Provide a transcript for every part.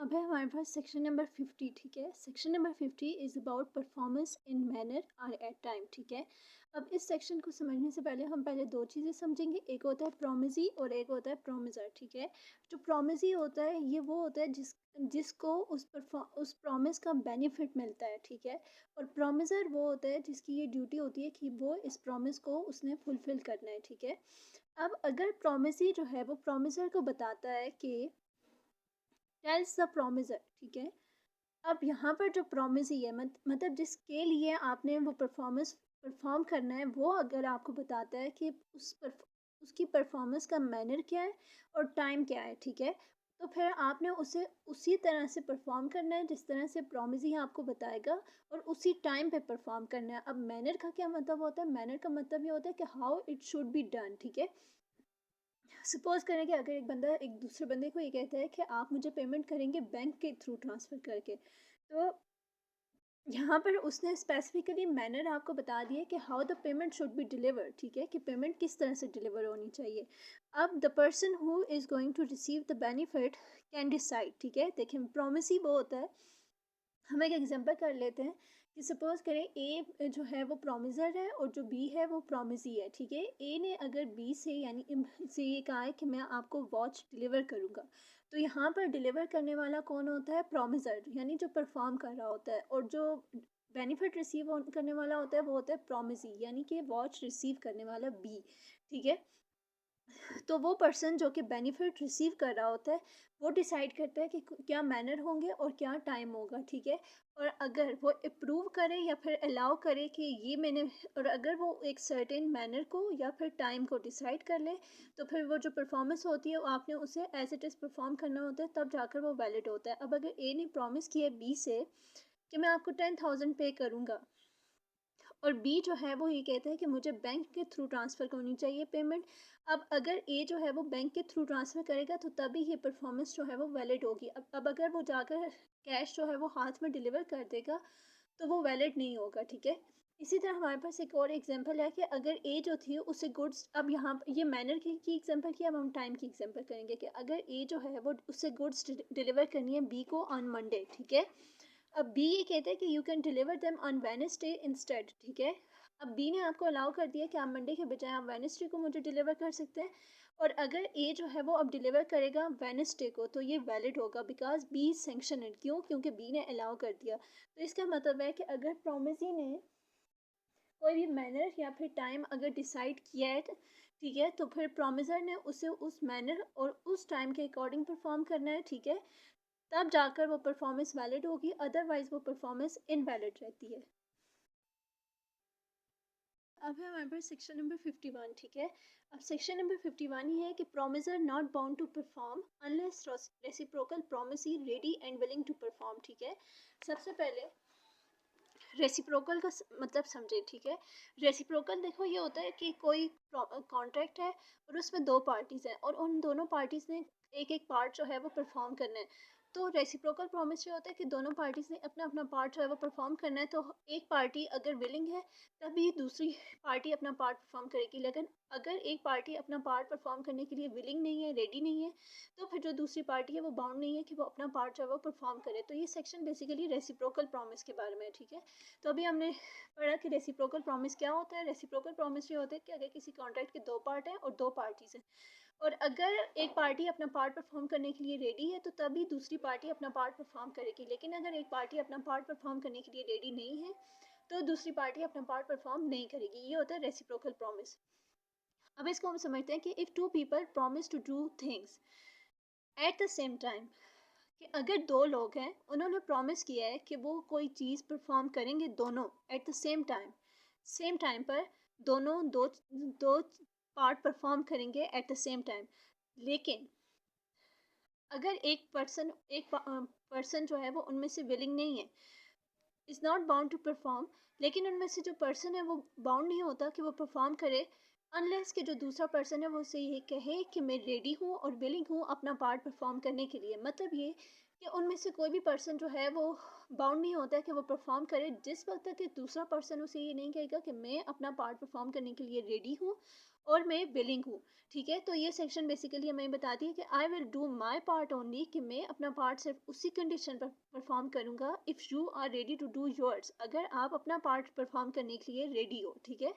अब है हमारे पास सेक्शन नंबर 50। ठीक है, section number 50 is about performance in manner और एट टाइम। ठीक है, अब इस सेक्शन को समझने से पहले हम पहले दो चीज़ें समझेंगे। एक होता है प्रोमिजी और एक होता है प्रोमिजर। ठीक है, जो प्रोमिजी होता है ये वो होता है जिसको उस प्रॉमिस का बेनिफिट मिलता है। ठीक है, और प्रोमिजर वो होता है जिसकी ये ड्यूटी होती है कि वो इस प्रॉमिस को उसने फुलफिल करना है। ठीक है, अब अगर प्रोमिसी जो है वो प्रोमिसर को बताता है कि टेल्स द प्रोमिसर। ठीक है, अब यहाँ पर जो प्रॉमिस ही है मतलब जिसके लिए आपने वो परफॉर्मेंस परफॉर्म करना है, वो अगर आपको बताता है कि उसकी परफॉर्मेंस का मैनर क्या है और टाइम क्या है। ठीक है, तो फिर आपने उसे उसी तरह से परफॉर्म करना है जिस तरह से प्रॉमिस ही आपको बताएगा, और उसी टाइम पे परफॉर्म करना है। अब मैनर का क्या मतलब होता है? मैनर का मतलब ये होता है कि how it should be done. ठीक है, सपोज करें कि अगर एक बंदा एक दूसरे बंदे को ये कहता है कि आप मुझे पेमेंट करेंगे बैंक के थ्रू ट्रांसफ़र करके, तो यहाँ पर उसने स्पेसिफिकली मैनर आपको बता दिया कि how the payment should be delivered. ठीक है, कि पेमेंट किस तरह से डिलीवर होनी चाहिए। अब the person who is going to receive the benefit can decide. ठीक है, देखिए प्रॉमिस ही वो होता है। हम एक एग्जांपल कर लेते हैं कि सपोज़ करें ए जो है वो प्रोमिसर है और जो बी है वो प्रोमिसी है। ठीक है, ए ने अगर बी से यानी से ये कहा है कि मैं आपको वॉच डिलीवर करूँगा, तो यहाँ पर डिलीवर करने वाला कौन होता है? प्रोमिसर, यानी जो परफॉर्म कर रहा होता है, और जो बेनिफिट रिसीव करने वाला होता है वो होता है प्रोमिसी, यानी कि वॉच रिसीव करने वाला बी। ठीक है, तो वो पर्सन जो कि बेनिफिट रिसीव कर रहा होता है वो डिसाइड करता है कि क्या मैनर होंगे और क्या टाइम होगा। ठीक है, और अगर वो अप्रूव करे या फिर अलाउ करे कि ये मैंने, और अगर वो एक सर्टेन मैनर को या फिर टाइम को डिसाइड कर ले, तो फिर वो जो परफॉर्मेंस होती है वो आपने उसे एज इट इज़ परफॉर्म करना होता है, तब जाकर वो वैलिड होता है। अब अगर ए ने प्रॉमिस किया बी से कि मैं आपको 10,000 पे करूँगा, और बी जो है वो ये कहता है कि मुझे बैंक के थ्रू ट्रांसफ़र करनी चाहिए पेमेंट। अब अगर ए जो है वो बैंक के थ्रू ट्रांसफ़र करेगा तो तभी ये परफॉर्मेंस जो है वो वैलिड होगी। अब अगर वो जाकर कैश जो है वो हाथ में डिलीवर कर देगा तो वो वैलिड नहीं होगा। ठीक है, इसी तरह हमारे पास एक और एग्जांपल है कि अगर ए जो थी उसे गुड्स, अब यहाँ ये मैनर की एग्जांपल की, अब हम टाइम की एग्जांपल करेंगे कि अगर ए जो है वो उसे गुड्स डिलीवर करनी है बी को ऑन मंडे। ठीक है, अब बी ये कहते हैं कि you can deliver them on Wednesday instead. ठीक है, अब बी ने आपको अलाउ कर दिया कि आप मंडे के बजाय आप वेडनेसडे को मुझे डिलीवर कर सकते हैं, और अगर ए जो है वो अब डिलीवर करेगा वेडनेसडे को तो ये वैलिड होगा बिकॉज बी सैंक्शनड। क्यों? क्योंकि बी ने अलाउ कर दिया। तो इसका मतलब है कि अगर प्रोमिसी ने कोई भी मैनर या फिर टाइम अगर डिसाइड किया है, ठीक है, तो फिर प्रोमिसर ने उसे उस मैनर और उस टाइम के अकॉर्डिंग परफॉर्म करना है। ठीक है, तब जाकर वो परफॉर्मेंस वैलिड होगी, अदरवाइज वो परफॉर्मेंस इनवैलिड रहती है। अब है हमारे पास सेक्शन नंबर 51। ठीक है, अब सेक्शन नंबर 51 ये है कि promisor not bound to perform unless reciprocal promisee ready and willing to perform. ठीक है, सबसे पहले रेसिप्रोकल का मतलब समझे। ठीक है, रेसिप्रोकल देखो ये होता है कि कोई कॉन्ट्रैक्ट है और उसमें दो पार्टीज हैं और उन दोनों पार्टीज ने एक एक पार्ट जो है वो परफॉर्म करना है। तो रेसिप्रोकल प्रॉमिस ये होता है कि दोनों पार्टीज ने अपना अपना पार्ट जो है वो परफॉर्म करना है। तो एक पार्टी अगर विलिंग है तभी दूसरी पार्टी अपना पार्ट परफॉर्म करेगी, लेकिन अगर एक पार्टी अपना पार्ट परफॉर्म करने के लिए विलिंग नहीं है, रेडी नहीं है, तो फिर जो दूसरी पार्टी है वो बाउंड नहीं है कि वो अपना पार्ट जो है वो परफॉर्म करे। तो ये सेक्शन बेसिकली रेसिप्रोकल प्रॉमिस के बारे में है। ठीक है, तो अभी हमने पढ़ा कि रेसिप्रोकल प्रॉमिस क्या होता है। रेसिप्रोकल प्रॉमिस ये होता है कि अगर किसी कॉन्ट्रैक्ट के दो पार्ट हैं और दो पार्टीज हैं, और अगर एक पार्टी अपना पार्ट परफॉर्म करने के लिए रेडी है तो तभी दूसरी पार्टी अपना पार्ट परफॉर्म करेगी, लेकिन अगर एक पार्टी अपना पार्ट परफॉर्म करने के लिए रेडी नहीं है तो दूसरी पार्टी अपना पार्ट परफॉर्म नहीं करेगी। ये होता है रेसिप्रोकल प्रॉमिस। अब इसको हम समझते हैं कि if two people promise to do things at the same time, कि अगर दो लोग हैं उन्होंने प्रॉमिस किया है कि वो कोई चीज़ परफॉर्म करेंगे दोनों एट द सेम टाइम पर, दोनों दो दो पार्ट परफॉर्म करेंगे एट द सेम टाइम, लेकिन अगर एक पर्सन जो है वो उनमें से विलिंग नहीं है, is not bound to perform, लेकिन उनमें से जो पर्सन है वो बाउंड नहीं होता कि वो परफॉर्म करे अनलेस कि जो दूसरा पर्सन है वो उसे ये कहे कि मैं रेडी हूँ और विलिंग हूँ अपना पार्ट परफॉर्म करने के लिए। मतलब ये कि उनमें से कोई भी पर्सन जो है वो बाउंड नहीं होता है कि वो परफॉर्म करे जिस वक्त तक कि दूसरा पर्सन उसे ये नहीं कहेगा कि मैं अपना पार्ट परफॉर्म करने के लिए रेडी हूँ और मैं विलिंग हूँ, ठीक है। तो ये सेक्शन बेसिकली हमें बताती है कि I will do my part only, कि मैं अपना पार्ट सिर्फ उसी कंडीशन पर परफॉर्म करूँगा if you are ready to do yours, अगर आप अपना पार्ट परफॉर्म करने के लिए रेडी हो, ठीक है।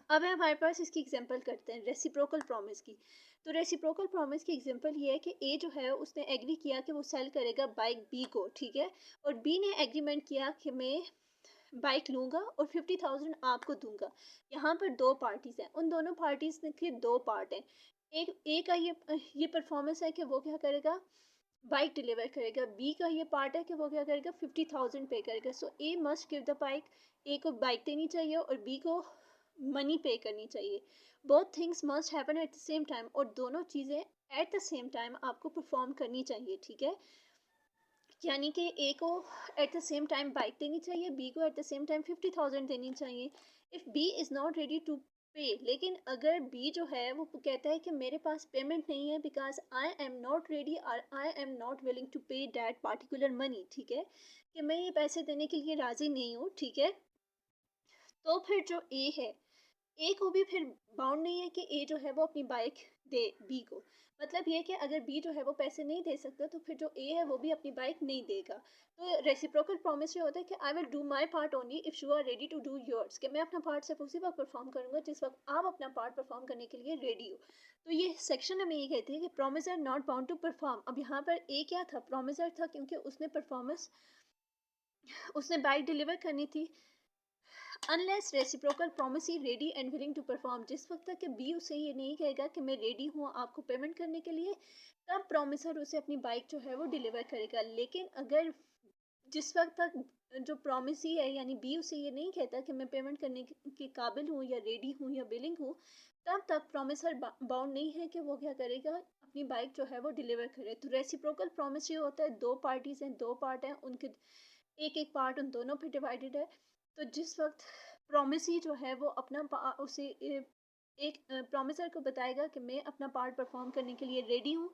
अब है हमारे पास इसकी एग्जांपल करते हैं रेसिप्रोकल प्रॉमिस की। तो रेसिप्रोकल प्रॉमिस की एग्जांपल ये है कि ए जो है उसने एग्री किया कि वो सेल करेगा बाइक बी को, ठीक है। और बी ने एग्रीमेंट किया कि मैं बाइक लूँगा और 50,000 आपको दूंगा। यहाँ पर दो पार्टीज हैं, उन दोनों पार्टीज के दो पार्ट हैं। एक ए का ये परफॉर्मेंस है कि वो क्या करेगा, बाइक डिलीवर करेगा। बी का ये पार्ट है कि वो क्या करेगा, 50,000 पे करेगा। सो ए मस्ट गिव द बाइक, ए को बाइक देनी चाहिए और बी को मनी पे करनी चाहिए। Both things must happen at the same time, और दोनों चीज़ें एट द सेम टाइम आपको परफॉर्म करनी चाहिए, ठीक है। यानी कि ए को eight the same time bike देनी चाहिए, बी को एट द सेम टाइम 50,000 देनी चाहिए। If B is not ready to pay, लेकिन अगर बी जो है वो कहता है कि मेरे पास पेमेंट नहीं है because I am not ready और I am not willing to pay that particular money, ठीक है, कि मैं ये पैसे देने के लिए राज़ी नहीं हूँ, ठीक है। तो फिर जो ए है, ए को भी फिर बाउंड नहीं है कि ए जो है वो अपनी बाइक दे बी को। मतलब ये कि अगर बी जो है वो पैसे नहीं दे सकता तो फिर जो ए है वो भी अपनी बाइक नहीं देगा। तो रेसिप्रोकल प्रॉमिस ये होता है कि I will do my part only if you are ready to do yours, कि मैं अपना पार्ट सिर्फ उसी वक्त परफॉर्म करूंगा जिस वक्त आप अपना पार्ट परफॉर्म करने के लिए रेडी हो। तो ये सेक्शन हमें ये कहती है कि promisor not bound to perform. अब यहाँ पर ए क्या था, प्रोमिसर था, क्योंकि उसने परफॉर्मेंस, उसने बाइक डिलीवर करनी थी। अनलेस रेसिप्रोकल प्रॉमिस ही ready and willing to perform, जिस वक्त तक कि बी उसे ये नहीं कहेगा कि मैं रेडी हूँ आपको पेमेंट करने के लिए, तब प्रॉमिसर उसे अपनी बाइक जो है वो डिलीवर करेगा। लेकिन अगर जिस वक्त तक जो प्रॉमिस ही है यानी बी उसे ये नहीं कहता कि मैं पेमेंट करने के काबिल हूँ या रेडी हूँ या विलिंग हूँ, तब तक प्रॉमिसर बाउंड नहीं है कि वो क्या करेगा, अपनी बाइक जो है वो डिलीवर करे। तो रेसिप्रोकल प्रॉमिस ये होता है, दो पार्टीज हैं, दो पार्ट हैं, उनके एक एक पार्ट उन दोनों पे डिवाइडेड है। तो जिस वक्त प्रोमिसी जो है वो अपना उसे एक प्रोमिसर को बताएगा कि मैं अपना पार्ट परफॉर्म करने के लिए रेडी हूँ,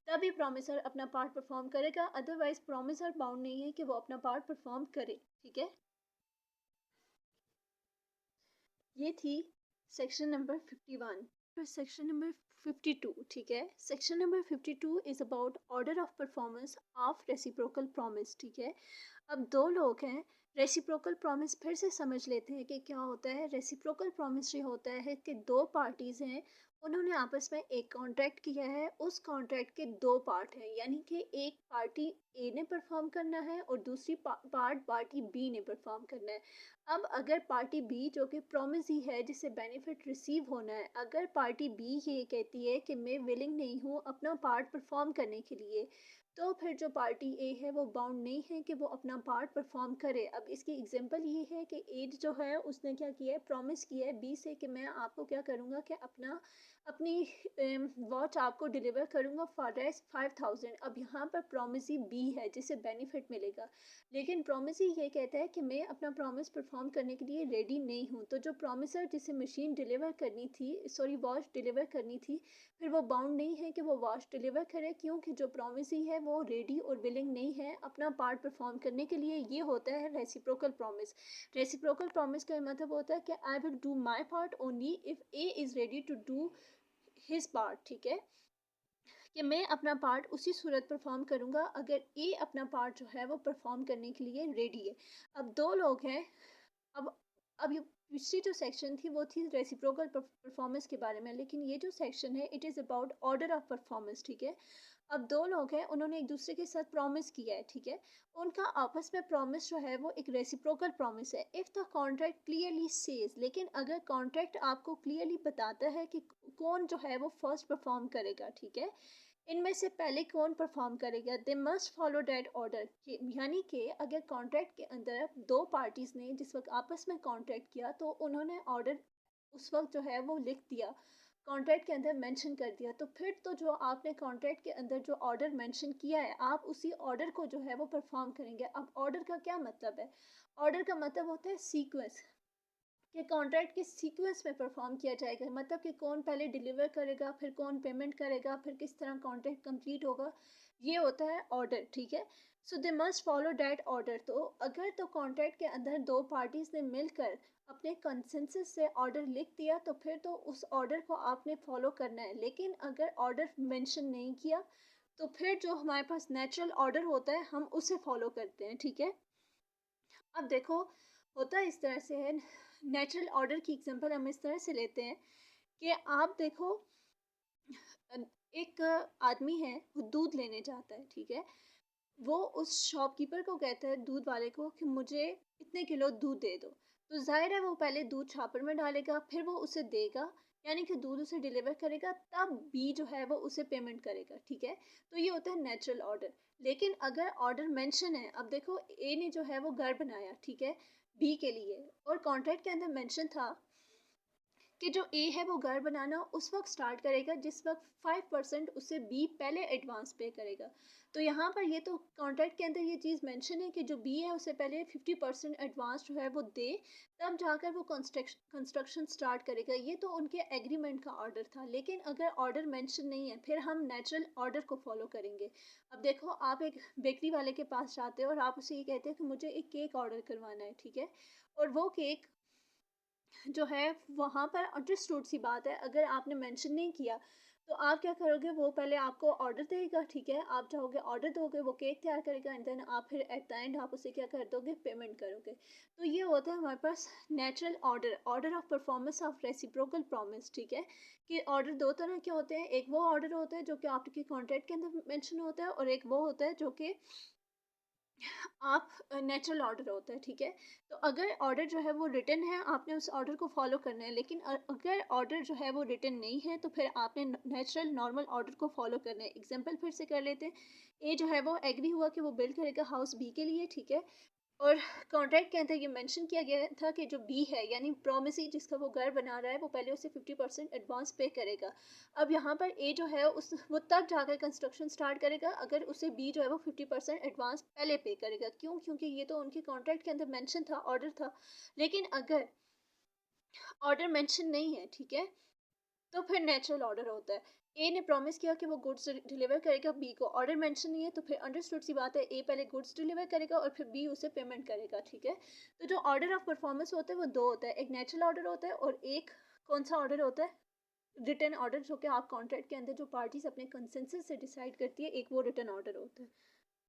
तभी प्रोमिसर अपना पार्ट परफॉर्म करेगा। अदरवाइज प्रोमिसर बाउंड नहीं है कि वो अपना पार्ट परफॉर्म करे, ठीक है। ये थी सेक्शन नंबर 51। फिर सेक्शन नंबर 52, ठीक है। Section number 52 is about order of performance of reciprocal promise, ठीक है। अब दो लोग हैं, रेसिप्रोकल प्रॉमिस फिर से समझ लेते हैं कि क्या होता है। रेसिप्रोकल प्रॉमिस ये होता है कि दो पार्टीज़ हैं, उन्होंने आपस में एक कॉन्ट्रैक्ट किया है, उस कॉन्ट्रैक्ट के दो पार्ट हैं, यानी कि एक पार्टी ए ने परफॉर्म करना है और दूसरी पार्टी बी ने परफॉर्म करना है। अब अगर पार्टी बी जो कि प्रॉमिस ही है जिसे बेनिफिट रिसीव होना है, अगर पार्टी बी ये कहती है कि मैं विलिंग नहीं हूँ अपना पार्ट परफॉर्म करने के लिए, तो फिर जो पार्टी ए है वो बाउंड नहीं है कि वो अपना पार्ट परफॉर्म करे। अब इसकी एग्जांपल ये है कि ए जो है उसने क्या किया है, प्रॉमिस किया है बी से कि मैं आपको क्या करूँगा कि अपनी वॉच आपको डिलीवर करूँगा फॉर रेस्ट 5,000। अब यहाँ पर प्रॉमिसी बी है जिसे बेनिफिट मिलेगा, लेकिन प्रॉमिसी ये कहता है कि मैं अपना प्रॉमिस परफॉर्म करने के लिए रेडी नहीं हूँ। तो जो प्रॉमिसर जिसे मशीन डिलीवर करनी थी, सॉरी वॉच डिलीवर करनी थी, फिर वो बाउंड नहीं है कि वो वॉच डिलीवर करे, क्योंकि जो प्रॉमिसी है वो रेडी और विलिंग नहीं है अपना पार्ट परफॉर्म करने के लिए। ये होता है रेसिप्रोकल प्रॉमिस। रेसिप्रोकल प्रॉमिस का मतलब होता है कि I will do my part only if A is ready to do his part, ठीक है, कि मैं अपना पार्ट उसी सूरत परफॉर्म करूँगा अगर ए अपना पार्ट जो है वो परफॉर्म करने के लिए रेडी है। अब दो लोग हैं। अब अब ये पिछली जो सेक्शन थी वो थी रेसिप्रोकल परफॉर्मेंस के बारे में, लेकिन ये जो सेक्शन है it is about order of performance, ठीक है। अब दो लोग हैं, उन्होंने एक दूसरे के साथ प्रॉमिस किया है, ठीक है। उनका आपस में प्रॉमिस जो है वो एक रेसिप्रोकल प्रॉमिस है if the contract clearly says. लेकिन अगर कॉन्ट्रैक्ट आपको क्लियरली बताता है कि कौन जो है वो फर्स्ट परफॉर्म करेगा, ठीक है, इनमें से पहले कौन परफॉर्म करेगा, दे मस्ट फॉलो डैट ऑर्डर। यानी कि अगर कॉन्ट्रैक्ट के अंदर दो पार्टीज़ ने जिस वक्त आपस में कॉन्ट्रैक्ट किया तो उन्होंने ऑर्डर उस वक्त जो है वो लिख दिया, कॉन्ट्रैक्ट के अंदर मेंशन कर दिया, तो फिर तो जो आपने कॉन्ट्रैक्ट के अंदर जो ऑर्डर मेंशन किया है आप उसी ऑर्डर को जो है वो परफॉर्म करेंगे। अब ऑर्डर का क्या मतलब है, ऑर्डर का मतलब होता है सीक्वेंस, कि कॉन्ट्रैक्ट के सीक्वेंस में परफॉर्म किया जाएगा। मतलब कि कौन पहले डिलीवर करेगा, फिर कौन पेमेंट करेगा, फिर किस तरह कॉन्ट्रैक्ट कंप्लीट होगा, ये होता है ऑर्डर, ठीक है। So they must follow that order. तो अगर तो कॉन्ट्रैक्ट के अंदर दो पार्टीज़ ने मिलकर अपने कंसेंसस से ऑर्डर लिख दिया तो फिर तो उस ऑर्डर को आपने फॉलो करना है, लेकिन अगर ऑर्डर मेंशन नहीं किया तो फिर जो हमारे पास नेचुरल ऑर्डर होता है हम उसे फॉलो करते हैं, ठीक है। अब देखो, होता इस तरह से है, नेचुरल ऑर्डर की एग्जांपल हम इस तरह से लेते हैं कि आप देखो, एक आदमी है, वो दूध लेने जाता है, ठीक है। वो उस शॉपकीपर को कहता है, दूध वाले को, कि मुझे इतने किलो दूध दे दो। तो जाहिर है वो पहले दूध छापर में डालेगा, फिर वो उसे देगा, यानी कि दूध उसे डिलीवर करेगा, तब बी जो है वो उसे पेमेंट करेगा, ठीक है। तो ये होता है नेचुरल ऑर्डर। लेकिन अगर ऑर्डर मेंशन है, अब देखो ए ने जो है वो घर बनाया, ठीक है, बी के लिए, और कॉन्ट्रैक्ट के अंदर मेंशन था कि जो ए है वो घर बनाना उस वक्त स्टार्ट करेगा जिस वक्त 5% उसे बी पहले एडवांस पे करेगा। तो यहाँ पर ये तो कॉन्ट्रैक्ट के अंदर ये चीज़ मेंशन है कि जो बी है उसे पहले 50% एडवांस जो है वो दे, तब जाकर वो कंस्ट्रक्शन स्टार्ट करेगा। ये तो उनके एग्रीमेंट का ऑर्डर था। लेकिन अगर ऑर्डर मेंशन नहीं है, फिर हम नेचुरल ऑर्डर को फॉलो करेंगे। अब देखो, आप एक बेकरी वाले के पास जाते हो और आप उसे ये कहते हैं कि मुझे एक केक ऑर्डर करवाना है, ठीक है। और वो केक जो है, वहाँ पर अंडरस्टूड सी बात है, अगर आपने मेंशन नहीं किया तो आप क्या करोगे, वो पहले आपको ऑर्डर देगा, ठीक है, आप चाहोगे ऑर्डर दोगे, वो केक तैयार करेगा, एंड देन आप फिर एट द एंड आप उसे क्या कर दोगे, पेमेंट करोगे। तो ये होता है हमारे पास natural order, order of performance of reciprocal promise, ठीक है। कि ऑर्डर दो तरह के होते हैं, एक वो ऑर्डर होता है जो कि आपके कॉन्ट्रैक्ट के अंदर मेंशन होता है, और एक वो होता है जो कि आप नेचुरल ऑर्डर होता है, ठीक है। तो अगर ऑर्डर जो है वो रिटन है, आपने उस ऑर्डर को फॉलो करना है। लेकिन अगर ऑर्डर जो है वो रिटन नहीं है तो फिर आपने नेचुरल नॉर्मल ऑर्डर को फॉलो करना है। एग्जांपल फिर से कर लेते हैं। ए जो है वो एग्री हुआ कि वो बिल्ड करेगा हाउस बी के लिए, ठीक है। और कॉन्ट्रैक्ट के अंदर ये मेंशन किया गया था कि जो बी है, यानी प्रोमिसी जिसका वो घर बना रहा है, वो पहले उसे 50% एडवांस पे करेगा। अब यहाँ पर ए जो है उस वो तब जाकर कंस्ट्रक्शन स्टार्ट करेगा अगर उसे बी जो है वो 50% एडवांस पहले पे करेगा। क्यों? क्योंकि ये तो उनके कॉन्ट्रैक्ट के अंदर मेंशन था, ऑर्डर था। लेकिन अगर ऑर्डर मेंशन नहीं है, ठीक है, तो फिर नेचुरल ऑर्डर होता है। ए ने प्रॉमिस किया कि वो गुड्स डिलीवर करेगा बी को, ऑर्डर मेंशन नहीं है, तो फिर अंडरस्टूड सी बात है, ए पहले गुड्स डिलीवर करेगा और फिर बी उसे पेमेंट करेगा, ठीक है। तो जो ऑर्डर ऑफ परफॉर्मेंस होता है वो दो होता है, एक नेचुरल ऑर्डर होता है और एक कौन सा ऑर्डर होता है, रिटर्न ऑर्डर, जो कि आप कॉन्ट्रैक्ट के अंदर जो पार्टीज अपने कंसेंसस से डिसाइड करती है, एक वो रिटर्न ऑर्डर होता है।